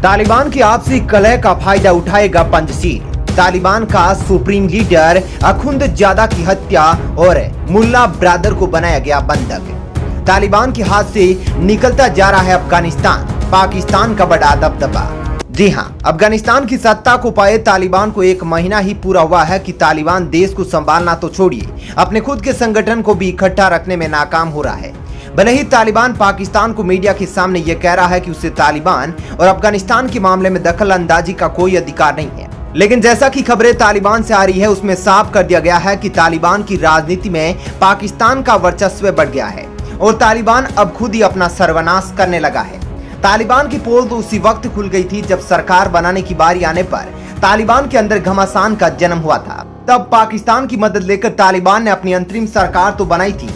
तालिबान की आपसी कलह का फायदा उठाएगा पंजशीर। तालिबान का सुप्रीम लीडर अखुंदजादा की हत्या और मुल्ला ब्रादर को बनाया गया बंधक। तालिबान के हाथ से निकलता जा रहा है अफगानिस्तान, पाकिस्तान का बड़ा दबदबा। जी हां, अफगानिस्तान की सत्ता को पाए तालिबान को 1 महीना ही पूरा हुआ है कि तालिबान देश को संभालना तो छोड़िए, अपने खुद के संगठन को भी इकट्ठा रखने में नाकाम हो रहा है। भले ही तालिबान पाकिस्तान को मीडिया के सामने यह कह रहा है कि उसे तालिबान और अफगानिस्तान के मामले में दखल अंदाजी का कोई अधिकार नहीं है, लेकिन जैसा कि खबरें तालिबान से आ रही है उसमें साफ कर दिया गया है कि तालिबान की राजनीति में पाकिस्तान का वर्चस्व बढ़ गया है और तालिबान अब खुद ही अपना सर्वनाश करने लगा है। तालिबान की पोल तो उसी वक्त खुल गई थी जब सरकार बनाने की बारी आने पर तालिबान के अंदर घमासान का जन्म हुआ था। तब पाकिस्तान की मदद लेकर तालिबान ने अपनी अंतरिम सरकार तो बनाई थी।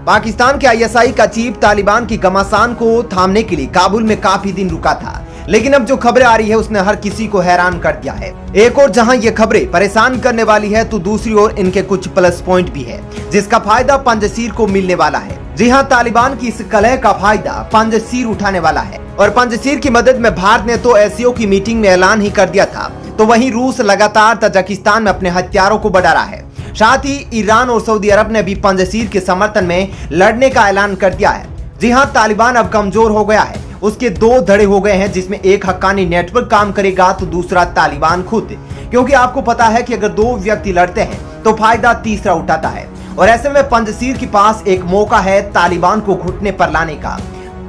पाकिस्तान के आईएसआई का चीफ तालिबान की घमासान को थामने के लिए काबुल में काफी दिन रुका था, लेकिन अब जो खबरें आ रही है उसने हर किसी को हैरान कर दिया है। एक और जहां ये खबरें परेशान करने वाली है तो दूसरी ओर इनके कुछ प्लस पॉइंट भी है जिसका फायदा पंजशीर को मिलने वाला है। जी हां, तालिबान की इस कलह का फायदा पंजशीर उठाने वाला है और पंजशीर की मदद में भारत ने तो एससीओ की मीटिंग में ऐलान ही कर दिया था, तो वहीं रूस लगातार तजाकिस्तान में अपने हथियारों को बढ़ा रहा है। साथ ही ईरान और सऊदी अरब ने भी पंजशीर के समर्थन में लड़ने का ऐलान कर दिया है। जी हां, तालिबान अब कमजोर हो गया है, उसके 2 धड़े हो गए हैं जिसमें एक हक्कानी नेटवर्क काम करेगा तो दूसरा तालिबान खुद, क्योंकि आपको पता है कि अगर 2 व्यक्ति लड़ते हैं तो फायदा तीसरा उठाता है और ऐसे में पंजशीर के पास एक मौका है तालिबान को घुटने पर लाने का।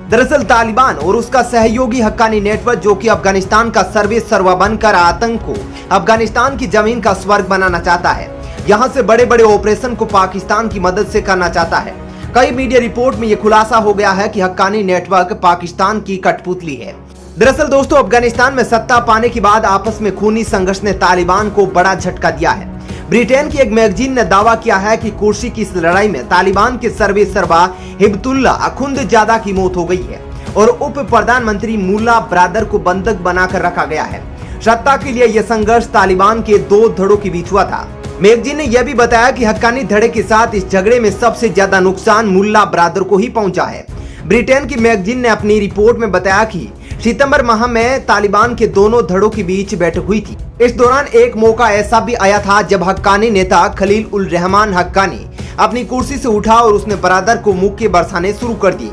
दरअसल तालिबान और उसका सहयोगी हक्कानी नेटवर्क जो कि अफगानिस्तान का सर्वे सर्वा बनकर आतंक को अफगानिस्तान की जमीन का स्वर्ग बनाना चाहता है, यहाँ से बड़े बड़े ऑपरेशन को पाकिस्तान की मदद से करना चाहता है। कई मीडिया रिपोर्ट में यह खुलासा हो गया है कि हक्कानी नेटवर्क पाकिस्तान की कठपुतली है। दरअसल दोस्तों, अफगानिस्तान में सत्ता पाने के बाद आपस में खूनी संघर्ष ने तालिबान को बड़ा झटका दिया है। ब्रिटेन की एक मैगजीन ने दावा किया है कि कुर्सी की इस लड़ाई में तालिबान के सर्वे सर्वा हिब्बतुल्लाह अखुंदजादा की मौत हो गई है और उप प्रधानमंत्री मुल्ला ब्रादर को बंधक बनाकर रखा गया है। सत्ता के लिए यह संघर्ष तालिबान के 2 धड़ों के बीच हुआ था। मैगजीन ने यह भी बताया कि हक्कानी धड़े के साथ इस झगड़े में सबसे ज्यादा नुकसान मुल्ला ब्रादर को ही पहुंचा है। ब्रिटेन की मैगजीन ने अपनी रिपोर्ट में बताया कि सितंबर माह में तालिबान के दोनों धड़ों के बीच बैठक हुई थी। इस दौरान एक मौका ऐसा भी आया था जब हक्कानी नेता खलील उल रहमान हक्कानी अपनी कुर्सी से उठा और उसने बरादर को मुक्के बरसाने शुरू कर दिए।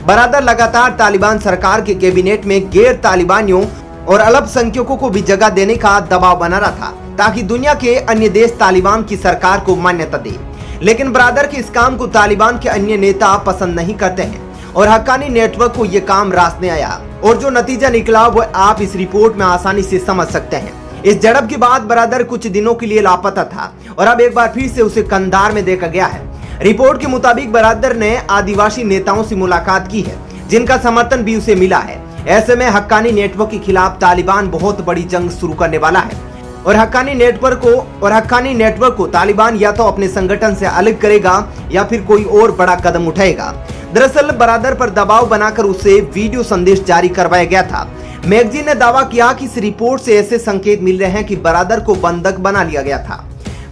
बरादर लगातार तालिबान सरकार के कैबिनेट में गैर तालिबानियों और अल्पसंख्यकों को भी जगह देने का दबाव बना रहा था ताकि दुनिया के अन्य देश तालिबान की सरकार को मान्यता दे। लेकिन बरादर के इस काम को तालिबान के अन्य नेता पसंद नहीं करते हैं और हक्कानी नेटवर्क को ये काम रास्ते आया और जो नतीजा निकला वो आप इस रिपोर्ट में आसानी से समझ सकते हैं। इस झड़प के बाद बरादर कुछ दिनों के लिए लापता था और अब एक बार फिर से उसे कंधार में देखा गया है। रिपोर्ट के मुताबिक बरादर ने आदिवासी नेताओं से मुलाकात की है जिनका समर्थन भी उसे मिला है। ऐसे में हक्कानी नेटवर्क के खिलाफ तालिबान बहुत बड़ी जंग शुरू करने वाला है और हक्कानी नेटवर्क को तालिबान या तो अपने संगठन से अलग करेगा या फिर कोई और बड़ा कदम उठाएगा। दरअसल बरादर पर दबाव बनाकर उसे वीडियो संदेश जारी करवाया गया था। मैगजीन ने दावा किया कि इस रिपोर्ट से ऐसे संकेत मिल रहे हैं कि बरादर को बंधक बना लिया गया था।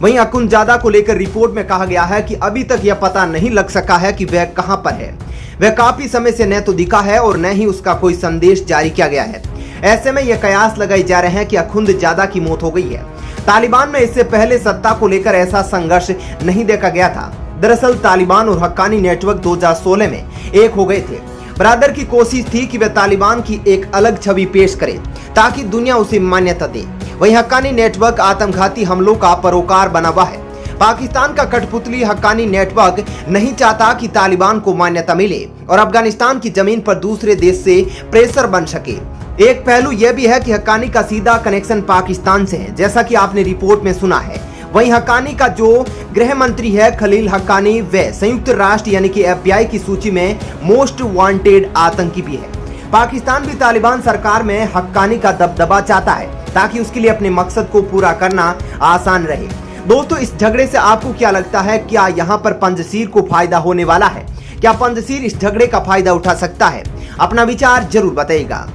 वहीं अखुंदजादा को लेकर रिपोर्ट में कहा गया है कि अभी तक यह पता नहीं लग सका है कि वह कहां पर है। वह काफी समय से न तो दिखा है और न ही उसका कोई संदेश जारी किया गया है। ऐसे में यह कयास लगाए जा रहे हैं कि अखुंदजादा की मौत हो गई है। तालिबान में इससे पहले सत्ता को लेकर ऐसा संघर्ष नहीं देखा गया था। दरअसल तालिबान और हक्कानी नेटवर्क 2016 में एक हो गए थे। बरादर की कोशिश थी कि वह तालिबान की एक अलग छवि पेश करे ताकि दुनिया उसे मान्यता दे। वहीं हक्कानी नेटवर्क आत्मघाती हमलों का परोकार बना हुआ है। पाकिस्तान का कठपुतली हक्कानी नेटवर्क नहीं चाहता कि तालिबान को मान्यता मिले और अफगानिस्तान की जमीन पर दूसरे देश से प्रेशर बन सके। एक पहलू यह भी है कि हक्कानी का सीधा कनेक्शन पाकिस्तान से है, जैसा कि आपने रिपोर्ट में सुना है। वहीं हक्कानी का जो गृह मंत्री है खलील हक्कानी, वह संयुक्त राष्ट्र यानी कि FBI की सूची में मोस्ट वांटेड आतंकी भी है। पाकिस्तान भी तालिबान सरकार में हक्कानी का दबदबा चाहता है ताकि उसके लिए अपने मकसद को पूरा करना आसान रहे। दोस्तों, इस झगड़े से आपको क्या लगता है? क्या यहाँ पर पंजशीर को फायदा होने वाला है? क्या पंजशीर इस झगड़े का फायदा उठा सकता है? अपना विचार जरूर बताइएगा।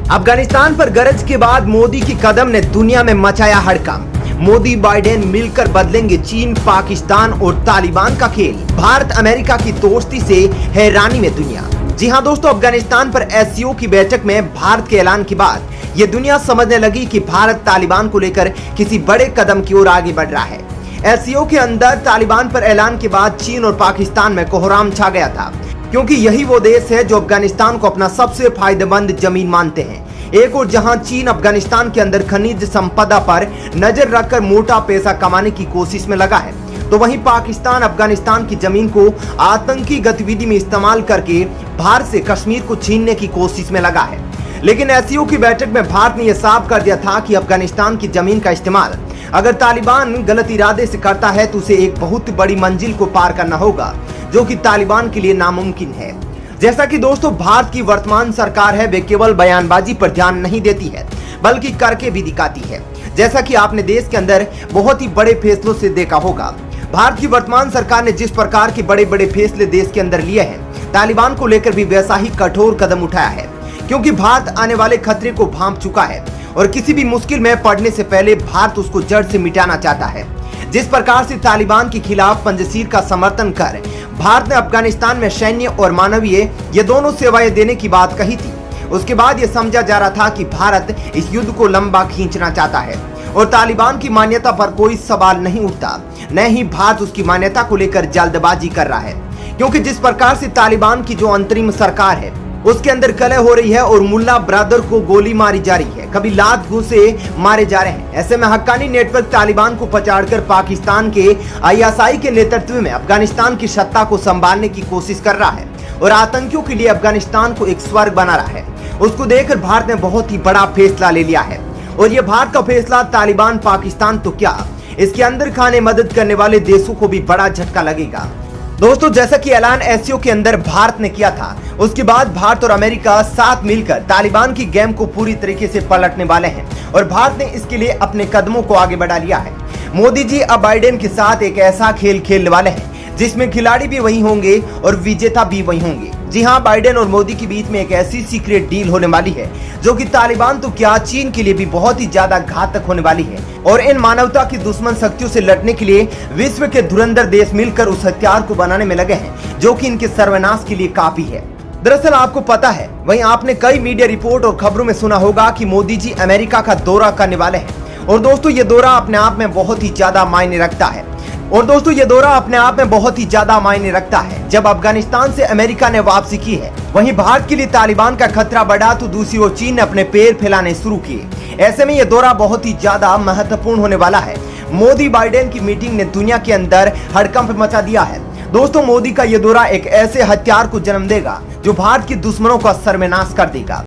अफगानिस्तान पर गरज के बाद मोदी की कदम ने दुनिया में मचाया हड़कंप। मोदी बाइडेन मिलकर बदलेंगे चीन, पाकिस्तान और तालिबान का खेल। भारत अमेरिका की दोस्ती से हैरानी में दुनिया। जी हां दोस्तों, अफगानिस्तान पर एससीओ की बैठक में भारत के ऐलान के बाद ये दुनिया समझने लगी कि भारत तालिबान को लेकर किसी बड़े कदम की ओर आगे बढ़ रहा है। एससीओ के अंदर तालिबान पर ऐलान के बाद चीन और पाकिस्तान में कोहराम छा गया था, क्योंकि यही वो देश है जो अफगानिस्तान को अपना सबसे फायदेमंद जमीन मानते हैं। एक और जहां चीन अफगानिस्तान के अंदर खनिज संपदा पर नजर रखकर मोटा पैसा कमाने की कोशिश में लगा है, तो वहीं पाकिस्तान अफगानिस्तान की जमीन को आतंकी गतिविधि में इस्तेमाल करके भारत से कश्मीर को छीनने की कोशिश में लगा है। लेकिन एससीओ की बैठक में भारत ने यह साफ कर दिया था कि अफगानिस्तान की जमीन का इस्तेमाल अगर तालिबान गलत इरादे से करता है तो उसे एक बहुत बड़ी मंजिल को पार करना होगा, जो कि तालिबान के लिए नामुमकिन है। जैसा कि दोस्तों भारत की वर्तमान सरकार है, वे केवल बयानबाजी पर ध्यान नहीं देती है बल्कि करके भी दिखाती है। जैसा कि आपने देश के अंदर बहुत ही बड़े फैसलों से देखा होगा, भारत की वर्तमान सरकार ने जिस प्रकार के बड़े बड़े फैसले देश के अंदर लिए हैं, तालिबान को लेकर भी वैसा ही कठोर कदम उठाया है, क्योंकि भारत आने वाले खतरे को भांप चुका है और किसी भी मुश्किल में पड़ने से पहले भारत उसको जड़ से मिटाना चाहता है। जिस प्रकार से तालिबान के खिलाफ पंजशीर का समर्थन कर भारत ने अफगानिस्तान में सैन्य और मानवीय ये दोनों सेवाएं देने की बात कही थी, उसके बाद यह समझा जा रहा था कि भारत इस युद्ध को लंबा खींचना चाहता है और तालिबान की मान्यता पर कोई सवाल नहीं उठता, न ही भारत उसकी मान्यता को लेकर जल्दबाजी कर रहा है। क्योंकि जिस प्रकार से तालिबान की जो अंतरिम सरकार है उसके अंदर कलह हो रही है और मुल्ला ब्रदर को गोली मारी जा रही है, कभी लात घूंसे मारे जा रहे हैं। ऐसे में हक्कानी नेटवर्क तालिबान को पछाड़कर पाकिस्तान के आईएसआई के नेतृत्व में अफगानिस्तान की सत्ता को संभालने की कोशिश कर रहा है और आतंकियों के लिए अफगानिस्तान को एक स्वर्ग बना रहा है। उसको देखकर भारत ने बहुत ही बड़ा फैसला ले लिया है और यह भारत का फैसला तालिबान, पाकिस्तान तो क्या, इसके अंदर खाने मदद करने वाले देशों को भी बड़ा झटका लगेगा। दोस्तों जैसा कि ऐलान एससीओ के अंदर भारत ने किया था, उसके बाद भारत और अमेरिका साथ मिलकर तालिबान की गेम को पूरी तरीके से पलटने वाले हैं और भारत ने इसके लिए अपने कदमों को आगे बढ़ा लिया है। मोदी जी अब बाइडेन के साथ एक ऐसा खेल खेलने वाले हैं जिसमें खिलाड़ी भी वही होंगे और विजेता भी वही होंगे। जी हां, बाइडेन और मोदी के बीच में एक ऐसी सीक्रेट डील होने वाली है जो कि तालिबान तो क्या, चीन के लिए भी बहुत ही ज्यादा घातक होने वाली है और इन मानवता की दुश्मन शक्तियों से लड़ने के लिए विश्व के धुरंधर देश मिलकर उस हथियार को बनाने में लगे हैं जो कि इनके सर्वनाश के लिए काफी है। दरअसल आपको पता है, वहीं आपने कई मीडिया रिपोर्ट और खबरों में सुना होगा कि मोदी जी अमेरिका का दौरा करने वाले हैं और दोस्तों ये दौरा अपने आप में बहुत ही ज्यादा मायने रखता है। जब अफगानिस्तान से अमेरिका ने वापसी की है, वहीं भारत के लिए तालिबान का खतरा बढ़ा तो दूसरी ओर चीन ने अपने पैर फैलाने शुरू किए। ऐसे में यह दौरा बहुत ही ज्यादा महत्वपूर्ण होने वाला है। मोदी बाइडेन की मीटिंग ने दुनिया के अंदर हड़कंप मचा दिया है। दोस्तों मोदी का यह दौरा एक ऐसे हथियार को जन्म देगा जो भारत के दुश्मनों का सर्वनाश कर देगा।